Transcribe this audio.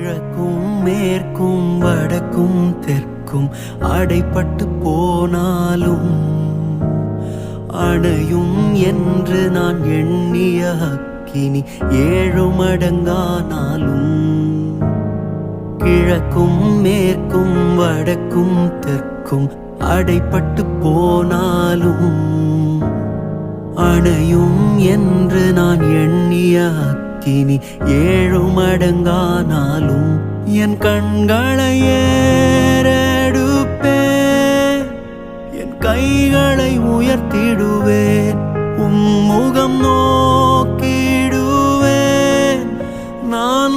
கிழக்கும் மேற்கும் வடக்கும் தெற்கும் அடைப்பட்டு போனாலும் அணையும் என்று நான் எண்ணிய அக்கினி 7 மடங்கானாலும் கிழக்கும் மேற்கும் வடக்கும் தெற்கும் அடைப்பட்டு போனாலும் அணையும் என்று நான் எண்ணிய அக்கினி 7 மடங்கானாலும் என் கண்களை ஏறெடுப்பேன், என் கைகளை உயர்த்திடுவேன், முகம் நோக்கிடுவேன். நான்